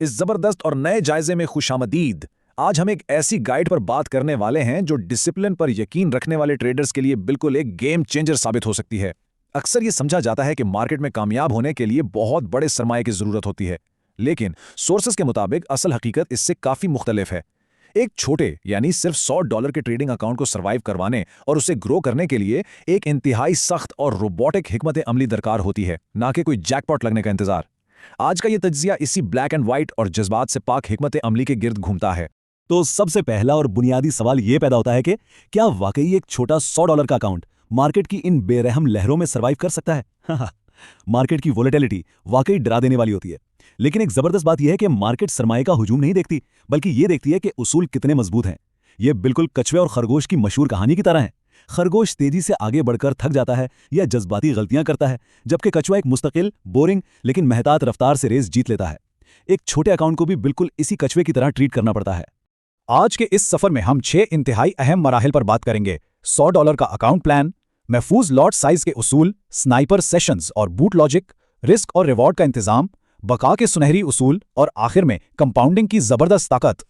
इस जबरदस्त और नए जायजे में खुशामदीद। आज हम एक ऐसी गाइड पर बात करने वाले हैं जो डिसिप्लिन पर यकीन रखने वाले ट्रेडर्स के लिए बिल्कुल एक गेम चेंजर साबित हो सकती है। अक्सर ये समझा जाता है कि मार्केट में कामयाब होने के लिए बहुत बड़े सरमाए की जरूरत होती है, लेकिन सोर्सेस के मुताबिक असल हकीकत इससे काफी मुख्तलिफ है। एक छोटे यानी सिर्फ $100 के ट्रेडिंग अकाउंट को सर्वाइव करवाने और उसे ग्रो करने के लिए एक इंतहाई सख्त और रोबोटिक हिकमत अमली दरकार होती है, ना कि कोई जैकपॉट लगने का इंतजार। आज का ये तज्जिया इसी ब्लैक एंड व्हाइट और जज्बात से पाक हिकमत अमली के गिर्द घूमता है। तो सबसे पहला और बुनियादी सवाल यह पैदा होता है कि क्या वाकई एक छोटा $100 का अकाउंट मार्केट की इन बेरहम लहरों में सर्वाइव कर सकता है? मार्केट की वोलेटिलिटी वाकई डरा देने वाली होती है, लेकिन एक जबरदस्त बात यह है कि मार्केट सरमाए का हुजूम नहीं देखती, बल्कि यह देखती है कि उसूल कितने मजबूत हैं। यह बिल्कुल कछुए और खरगोश की मशहूर कहानी की तरह है। खरगोश तेजी से आगे बढ़कर थक जाता है या जज्बाती गलतियां करता है, जबकि कछुआ एक मुस्तकिल, बोरिंग लेकिन मेहतात रफ्तार से रेस जीत लेता है। एक छोटे अकाउंट को भी बिल्कुल इसी कछुए की तरह ट्रीट करना पड़ता है। आज के इस सफर में हम 6 इंतहाई अहम मराहिल पर बात करेंगे: $100 का अकाउंट प्लान, महफूज लॉट साइज के उसूल, स्नाइपर सेशंस और बूट लॉजिक, रिस्क और रिवॉर्ड का इंतजाम, बका के सुनहरी उसूल और आखिर में कंपाउंडिंग की जबरदस्त ताकत।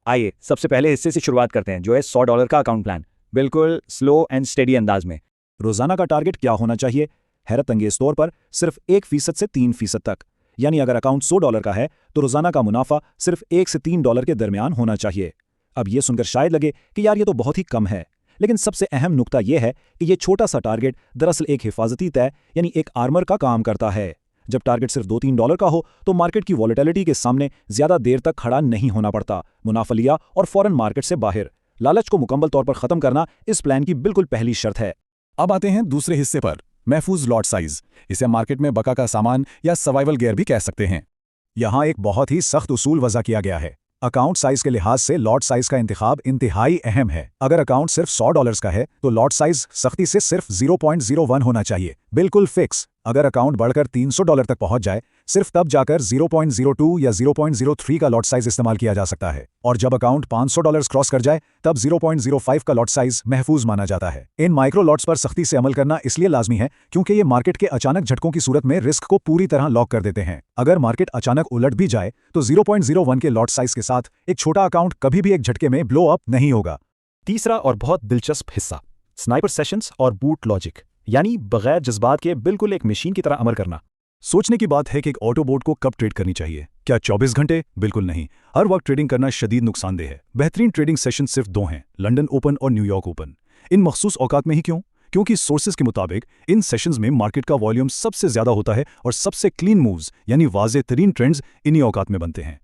आइए सबसे पहले हिस्से से शुरुआत करते हैं, जो है $100 का अकाउंट प्लान, बिल्कुल स्लो एंड स्टेडी अंदाज में। रोजाना का टारगेट क्या होना चाहिए? हैरत अंगेज तौर पर सिर्फ 1% से 3% तक। यानी अगर अकाउंट $100 का है तो रोजाना का मुनाफा सिर्फ $1 से $3 के दरमियान होना चाहिए। अब यह सुनकर शायद लगे कि यार ये तो बहुत ही कम है, लेकिन सबसे अहम नुकता यह है कि यह छोटा सा टारगेट दरअसल एक हिफाजती तय यानी एक आर्मर का काम करता है। जब टारगेट सिर्फ $2-3 का हो तो मार्केट की वॉलेटिलिटी के सामने ज्यादा देर तक खड़ा नहीं होना पड़ता। मुनाफा लिया और फौरन मार्केट से बाहर। लालच को मुकम्मल तौर पर खत्म करना इस प्लान की बिल्कुल पहली शर्त है। अब आते हैं दूसरे हिस्से पर, महफूज लॉट साइज। इसे मार्केट में बका का सामान या सर्वाइवल गियर भी कह सकते हैं। यहाँ एक बहुत ही सख्त उसूल वज़ा किया गया है। अकाउंट साइज के लिहाज से लॉट साइज का इंतखाब इंतहाई अहम है। अगर अकाउंट सिर्फ $100 का है तो लॉट साइज सख्ती से सिर्फ 0.01 होना चाहिए, बिल्कुल फिक्स। अगर अकाउंट बढ़कर $300 तक पहुंच जाए, सिर्फ तब जाकर 0.02 या 0.03 का लॉट साइज इस्तेमाल किया जा सकता है, और जब अकाउंट $500 क्रॉस कर जाए तब 0.05 का लॉट साइज महफूज माना जाता है। इन माइक्रो लॉट्स पर सख्ती से अमल करना इसलिए लाजमी है क्योंकि ये मार्केट के अचानक झटकों की सूरत में रिस्क को पूरी तरह लॉक कर देते हैं। अगर मार्केट अचानक उलट भी जाए तो 0.01 के लॉट साइज के साथ एक छोटा अकाउंट कभी भी एक झटके में ब्लो अप नहीं होगा। तीसरा और बहुत दिलचस्प हिस्सा, स्नाइपर सेशंस और बूट लॉजिक, यानी बगैर जज्बात के बिल्कुल एक मशीन की तरह अमल करना। सोचने की बात है कि एक ऑटोबोट को कब ट्रेड करनी चाहिए। क्या 24 घंटे? बिल्कुल नहीं। हर वक्त ट्रेडिंग करना शदीद नुकसानदेह है। बेहतरीन ट्रेडिंग सेशन सिर्फ 2 हैं, लंदन ओपन और न्यूयॉर्क ओपन। इन मखसूस औकात में ही क्यों? क्योंकि सोर्सेज के मुताबिक इन सेशंस में मार्केट का वॉल्यूम सबसे ज्यादा होता है और सबसे क्लीन मूव्स यानी वाज़ेह तरीन ट्रेंड्स इन्हीं औकात में बनते हैं।